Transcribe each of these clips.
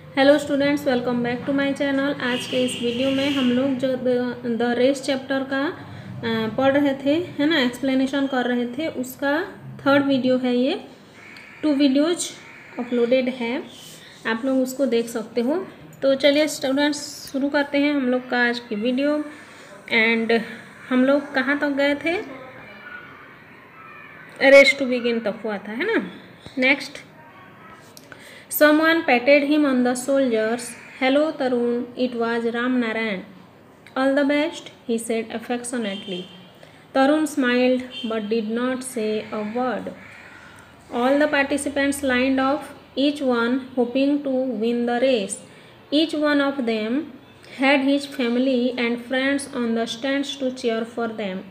Hello students, welcome back to my channel. आज के इस वीडियो में हम लोग जो द रेस चैप्टर का पढ़ रहे थे, है ना, एक्सप्लेनेशन कर रहे थे, उसका थर्ड वीडियो है ये। 2 वीडियोज अपलोडेड है, आप लोग उसको देख सकते हो। तो चलिए स्टूडेंट्स शुरू करते हैं हम लोग का आज की वीडियो। एंड हम लोग कहाँ तक गए थे? रेस टू बिगिन तक हुआ था, है ना। Next, someone patted him on the shoulders. Hello Tarun, it was Ram Narayan. All the best, he said affectionately. Tarun smiled but did not say a word. All the participants lined up, each one hoping to win the race. Each one of them had his family and friends on the stands to cheer for them.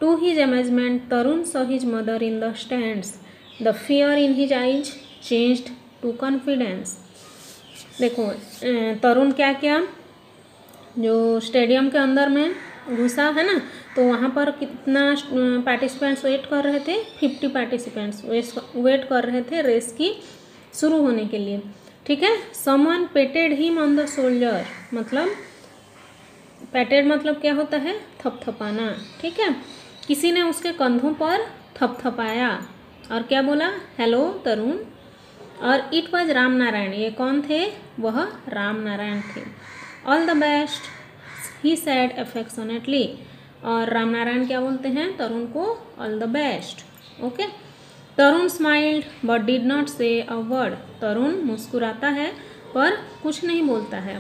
To his amazement, Tarun saw his mother in the stands. The fear in his eyes changed to confidence. देखो तरुण क्या किया, जो stadium के अंदर में घुसा, है ना, तो वहाँ पर कितना पार्टिसिपेंट्स वेट कर रहे थे? 50 पार्टिसिपेंट्स वेट कर रहे थे रेस की शुरू होने के लिए। ठीक है। Someone patted him on the shoulder, मतलब पेटेड मतलब क्या होता है? थपथपाना। ठीक है। किसी ने उसके कंधों पर थपथपाया और क्या बोला? हेलो तरुण। और इट वॉज राम नारायण, ये कौन थे? वह राम नारायण थे। All the best, he sad affectionately. और राम नारायण क्या बोलते हैं तरुण को? All the best. Okay. Tarun smiled but did not से अ वर्ड। तरुण मुस्कुराता है पर कुछ नहीं बोलता है।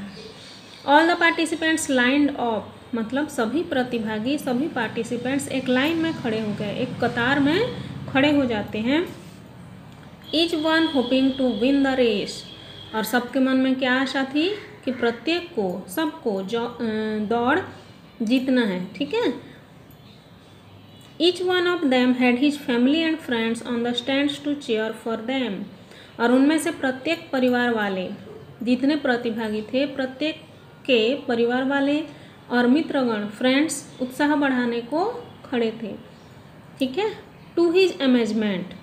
All the participants lined up, मतलब सभी प्रतिभागी, सभी पार्टिसिपेंट्स एक लाइन में खड़े हो गए, एक कतार में खड़े हो जाते हैं। Each one hoping to win the race, और सबके मन में क्या आशा थी कि प्रत्येक को, सबको दौड़ जीतना है। ठीक है। Each one of them had his family and friends on the stands to cheer for them, और उनमें से प्रत्येक परिवार वाले, जितने प्रतिभागी थे, प्रत्येक के परिवार वाले और मित्रगण, फ्रेंड्स, उत्साह बढ़ाने को खड़े थे। ठीक है। To his amazement,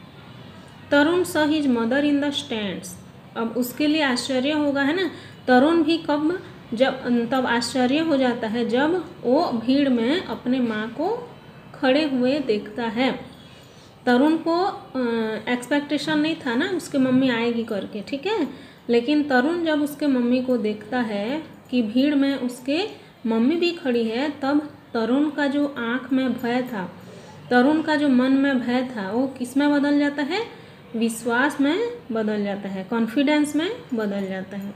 Tarun saw his mother in the stands. अब उसके लिए आश्चर्य होगा, है ना। तरुण भी तब आश्चर्य हो जाता है जब वो भीड़ में अपने माँ को खड़े हुए देखता है। तरुण को एक्सपेक्टेशन नहीं था ना उसके मम्मी आएगी करके। ठीक है। लेकिन तरुण जब उसके मम्मी को देखता है कि भीड़ में उसके मम्मी भी खड़ी है, तब तरुण का जो आँख में भय था, तरुण का जो मन में भय था, वो किस में बदल जाता है? विश्वास में बदल जाता है, कॉन्फिडेंस में बदल जाता है।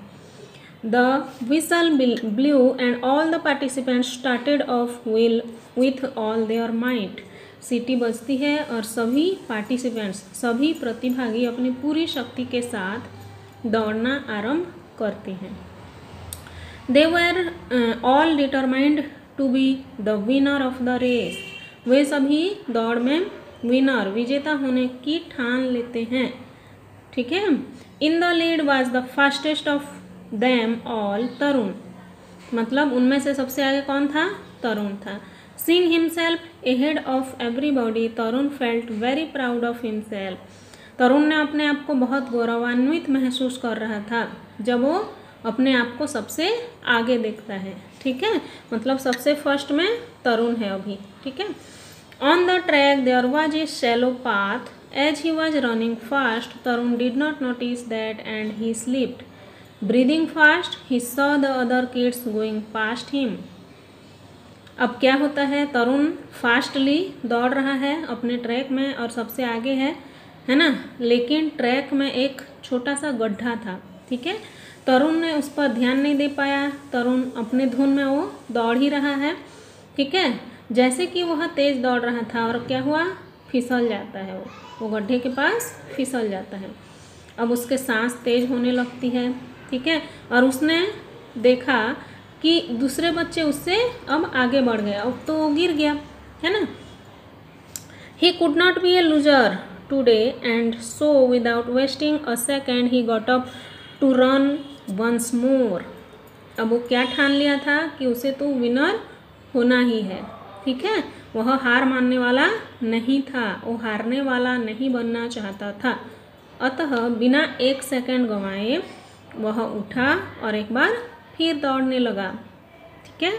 The whistle blew and all the participants started off with all their might. सीटी बजती है और सभी पार्टिसिपेंट्स, सभी प्रतिभागी अपनी पूरी शक्ति के साथ दौड़ना आरंभ करते हैं। They were all determined to be the winner of the race. वे सभी दौड़ में विनर, विजेता होने की ठान लेते हैं। ठीक है। In the lead was the fastest of them all, Tarun, मतलब उनमें से सबसे आगे कौन था? तरुण था। Seeing himself ahead of everybody, Tarun felt very proud of himself. Tarun ने अपने आप को बहुत गौरवान्वित महसूस कर रहा था जब वो अपने आप को सबसे आगे देखता है। ठीक है। मतलब सबसे फर्स्ट में तरुण है अभी। ठीक है। On the track there was a shallow path. As he was running fast, Tarun did not notice that and he slipped. Breathing fast, he saw the other kids going past him. अब क्या होता है? तरुण fastly दौड़ रहा है अपने track में और सबसे आगे है ना, लेकिन ट्रैक में एक छोटा सा गड्ढा था। ठीक है। तरुण ने उस पर ध्यान नहीं दे पाया। तरुण अपने धुन में वो दौड़ ही रहा है। ठीक है। जैसे कि वह तेज़ दौड़ रहा था और क्या हुआ? फिसल जाता है, वो गड्ढे के पास फिसल जाता है। अब उसके सांस तेज होने लगती है। ठीक है। और उसने देखा कि दूसरे बच्चे उससे अब आगे बढ़ गए, अब तो वो गिर गया, है ना। He could not be a loser today and so without wasting a second he got up to run once more. अब वो क्या ठान लिया था कि उसे तो विनर होना ही है। ठीक है। वह हार मानने वाला नहीं था, वो हारने वाला नहीं बनना चाहता था। अतः बिना एक सेकंड गंवाए वह उठा और एक बार फिर दौड़ने लगा। ठीक है।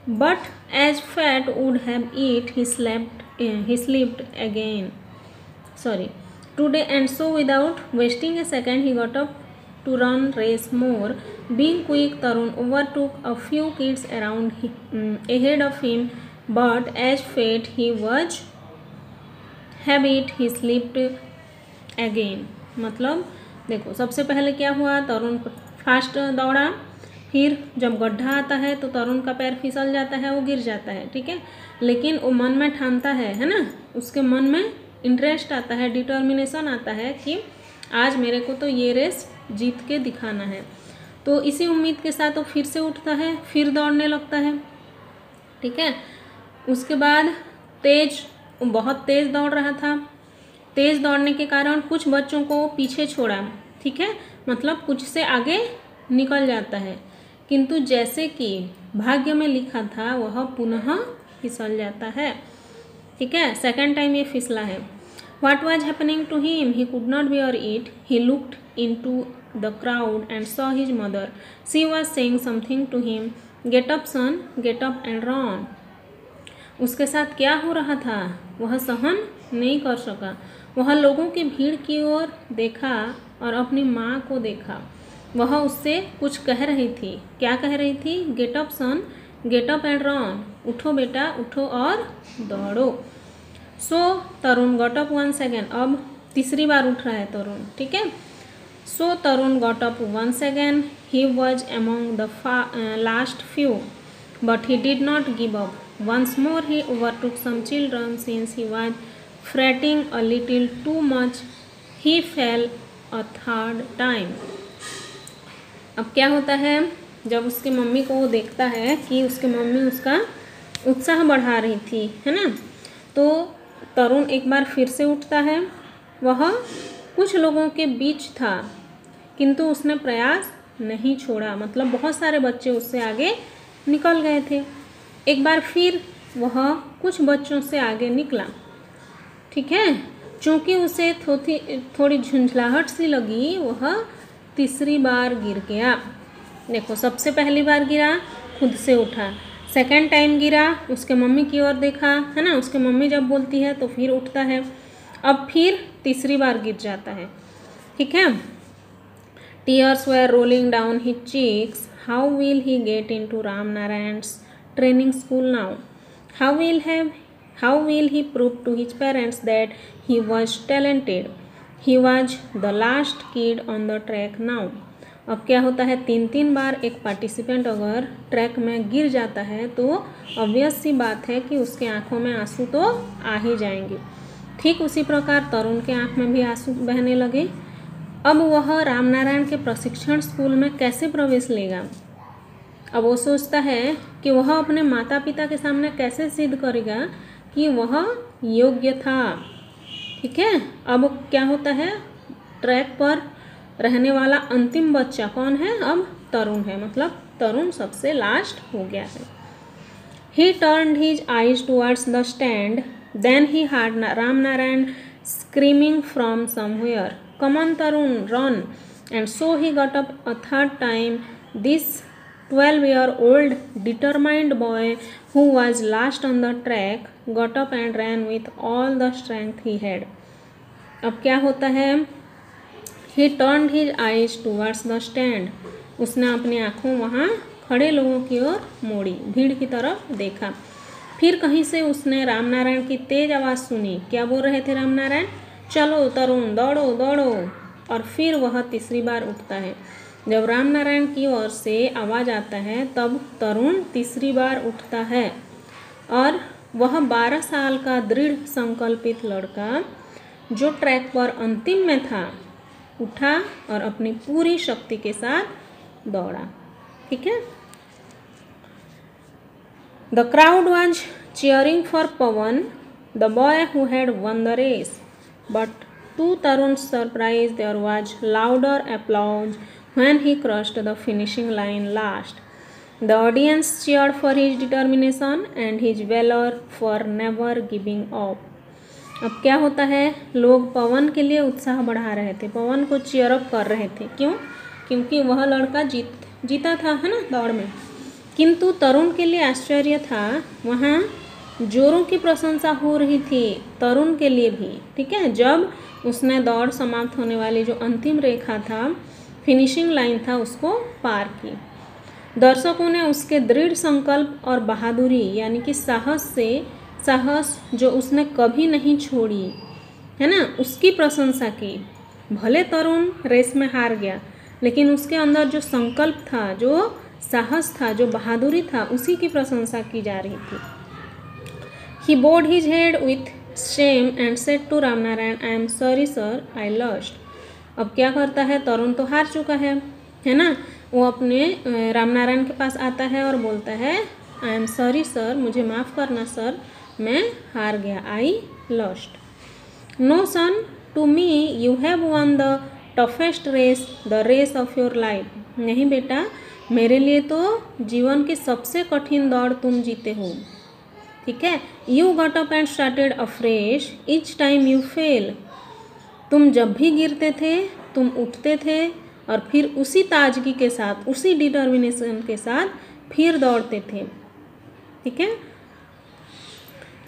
But as fate would have it he slipped again today, and so without wasting a second he got up to run race more. Being quick, Tarun overtook a few kids ahead of him, but as fate he was habit he slipped again. मतलब देखो, सबसे पहले क्या हुआ, तरुण fast दौड़ा, फिर जब गड्ढा आता है तो तरुण का पैर फिसल जाता है, वो गिर जाता है। ठीक है। लेकिन वो मन में ठानता है ना, उसके मन में इंटरेस्ट आता है, डिटर्मिनेशन आता है कि आज मेरे को तो ये रेस जीत के दिखाना है। तो इसी उम्मीद के साथ वो फिर से उठता है, फिर दौड़ने लगता है। ठीक है। उसके बाद बहुत तेज़ दौड़ रहा था। तेज़ दौड़ने के कारण कुछ बच्चों को पीछे छोड़ा। ठीक है। मतलब कुछ से आगे निकल जाता है, किंतु जैसे कि भाग्य में लिखा था वह पुनः फिसल जाता है। ठीक है। सेकेंड टाइम ये फिसला है। What was happening to him? He could not bear it. He looked into the crowd and saw his mother. She was saying something to him. Get up, son. Get up and run. उसके साथ क्या हो रहा था वह सहन नहीं कर सका। वह लोगों की भीड़ की ओर देखा और अपनी माँ को देखा। वह उससे कुछ कह रही थी। क्या कह रही थी? Get up son, get up and run. उठो बेटा, उठो और दौड़ो। So Tarun got up once again. अब तीसरी बार उठ रहा है तरुण। ठीक है। So Tarun got up once again. He was among the last few, but he did not give up. Once more he overtook some children since he was fretting a little too much. He fell a third time. अब क्या होता है, जब उसकी mummy को वो देखता है कि उसकी मम्मी उसका उत्साह बढ़ा रही थी, है ना, तो तरुण एक बार फिर से उठता है। वह कुछ लोगों के बीच था, किंतु उसने प्रयास नहीं छोड़ा। मतलब बहुत सारे बच्चे उससे आगे निकल गए थे। एक बार फिर वह कुछ बच्चों से आगे निकला। ठीक है। चूँकि उसे थोड़ी झुंझलाहट सी लगी, वह तीसरी बार गिर गया। देखो, सबसे पहली बार गिरा, खुद से उठा। सेकेंड टाइम गिरा, उसके मम्मी की ओर देखा, है ना, उसके मम्मी जब बोलती है तो फिर उठता है। अब फिर तीसरी बार गिर जाता है। ठीक है। Tears were rolling down his cheeks. How will he get into Ramnarayan's training school now? How will he prove to his parents that he was talented? He was the last kid on the track now. अब क्या होता है, 3 बार एक participant अगर track में गिर जाता है तो ऑब्वियस सी बात है कि उसके आंखों में आंसू तो आ ही जाएंगे। ठीक उसी प्रकार तरुण के आंख में भी आंसू बहने लगे। अब वह रामनारायण के प्रशिक्षण स्कूल में कैसे प्रवेश लेगा? अब वो सोचता है कि वह अपने माता पिता के सामने कैसे सिद्ध करेगा कि वह योग्य था। ठीक है। अब क्या होता है, ट्रैक पर रहने वाला अंतिम बच्चा कौन है? अब तरुण है। मतलब तरुण सबसे लास्ट हो गया है। He turned his eyes towards the stand, then he heard Ramnarayan screaming from somewhere, come on Tarun, run. And so he got up a third time. This 12-year-old determined boy who was last on the track got up and ran with all the strength he had. अब क्या होता है, he turned his eyes towards the stand. उसने अपनी आँखों वहाँ खड़े लोगों की ओर मोड़ी, भीड़ की तरफ देखा। फिर कहीं से उसने रामनारायण की तेज आवाज़ सुनी। क्या बोल रहे थे रामनारायण? चलो तरुण, दौड़ो दौड़ो। और फिर वह तीसरी बार उठता है। जब रामनारायण की ओर से आवाज़ आता है तब तरुण तीसरी बार उठता है और वह 12 साल का दृढ़ संकल्पित लड़का जो ट्रैक पर अंतिम में था, उठा और अपनी पूरी शक्ति के साथ दौड़ा। ठीक है। The crowd was cheering for Pawan, the boy who had won the race. But to Tarun's surprise, there was louder applause when he crossed the finishing line last. The audience cheered for his determination and his valor for never giving up. अब क्या होता है, लोग पवन के लिए उत्साह बढ़ा रहे थे, पवन को चीयर अप कर रहे थे। क्यों? क्योंकि वह लड़का जीता था, है ना, दौड़ में। किंतु तरुण के लिए आश्चर्य था, वहाँ जोरों की प्रशंसा हो रही थी तरुण के लिए भी। ठीक है, जब उसने दौड़ समाप्त होने वाली जो अंतिम रेखा था, फिनिशिंग लाइन था, उसको पार की। दर्शकों ने उसके दृढ़ संकल्प और बहादुरी यानी कि साहस जो उसने कभी नहीं छोड़ी, है ना, उसकी प्रशंसा की। भले तरुण रेस में हार गया, लेकिन उसके अंदर जो संकल्प था, जो साहस था, जो बहादुरी था, उसी की प्रशंसा की जा रही थी। He bowed his head with shame and said to Ramnarayan, I am sorry sir, I lost. अब क्या करता है, तरुण तो हार चुका है ना, वो अपने रामनारायण के पास आता है और बोलता है, I am sorry sir, मुझे माफ़ करना सर, मैं हार गया, I lost. No son, to me you have won the toughest race, the race of your life. नहीं बेटा, मेरे लिए तो जीवन की सबसे कठिन दौड़ तुम जीते हो। ठीक है, you got up and started afresh each time you fail. तुम जब भी गिरते थे तुम उठते थे और फिर उसी ताजगी के साथ, उसी डिटर्मिनेशन के साथ फिर दौड़ते थे। ठीक है,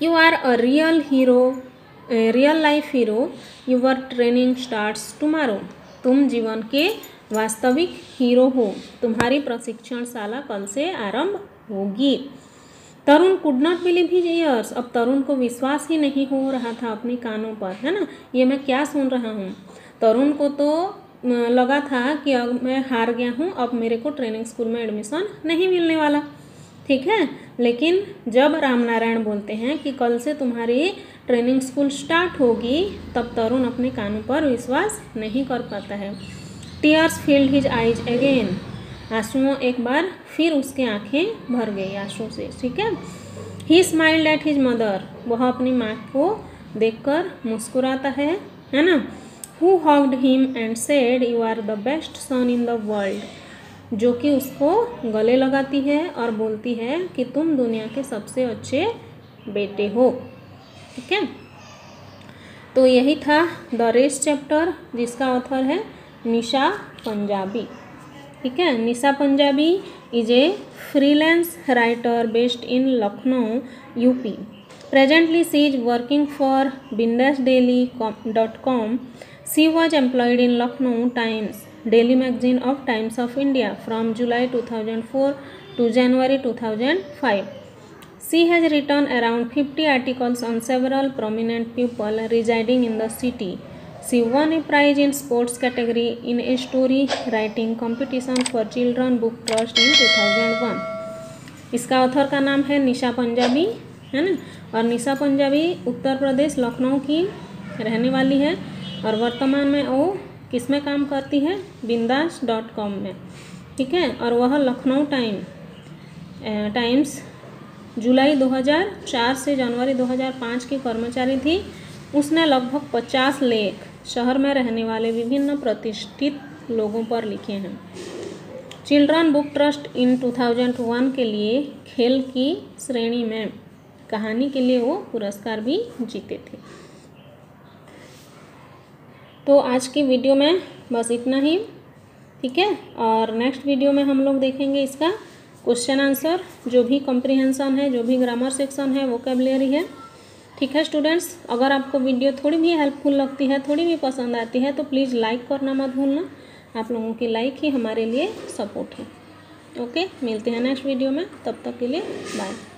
you are a real hero, real life hero, your training starts tomorrow. तुम जीवन के वास्तविक हीरो हो, तुम्हारी प्रशिक्षण शाला कल से आरंभ होगी। Tarun could not believe his ears. अब तरुण को विश्वास ही नहीं हो रहा था अपने कानों पर, है ना, ये मैं क्या सुन रहा हूँ। तरुण को तो लगा था कि अब मैं हार गया हूँ, अब मेरे को ट्रेनिंग स्कूल में एडमिशन नहीं मिलने वाला। ठीक है, लेकिन जब रामनारायण बोलते हैं कि कल से तुम्हारी ट्रेनिंग स्कूल स्टार्ट होगी, तब तरुण अपने कानों पर विश्वास नहीं कर पाता है। Tears field his eyes again. आंसुओं एक बार फिर उसके आंखें भर गई आंसू से। ठीक है, he smiled at his mother. वह अपनी माँ को देखकर मुस्कुराता है ना। Who hugged him and said, you are the best son in the world. जो कि उसको गले लगाती है और बोलती है कि तुम दुनिया के सबसे अच्छे बेटे हो। ठीक है, तो यही था द रेस चैप्टर, जिसका ऑथर है निशा पंजाबी। ठीक है, Nisha Punjabi is a freelance writer based in Lucknow UP. Presently she is working for bindasdaily.com. She was employed in Lucknow Times, daily magazine of Times of India from July 2004 to January 2005. She has written around 50 articles on several prominent people residing in the city. She won a prize in sports category in a story writing competition for Children Book Trust in 2001. इसका author का नाम है निशा पंजाबी, है ना, और निशा पंजाबी उत्तर प्रदेश लखनऊ की रहने वाली है और वर्तमान में वो किस में काम करती है, bindas.com में। ठीक है, और वह लखनऊ टाइम्स जुलाई 2004 से जनवरी 2005 की कर्मचारी थी। उसने लगभग 50 लेख शहर में रहने वाले विभिन्न प्रतिष्ठित लोगों पर लिखे हैं। चिल्ड्रन बुक ट्रस्ट इन 2001 के लिए खेल की श्रेणी में कहानी के लिए वो पुरस्कार भी जीते थे। तो आज की वीडियो में बस इतना ही। ठीक है, और नेक्स्ट वीडियो में हम लोग देखेंगे इसका क्वेश्चन आंसर, जो भी कॉम्प्रिहेंशन है, जो भी ग्रामर सेक्शन है, वोकैबुलरी है। ठीक है स्टूडेंट्स, अगर आपको वीडियो थोड़ी भी हेल्पफुल लगती है, थोड़ी भी पसंद आती है, तो प्लीज़ लाइक करना मत भूलना। आप लोगों की लाइक ही हमारे लिए सपोर्ट है। ओके, मिलते हैं नेक्स्ट वीडियो में, तब तक के लिए बाय।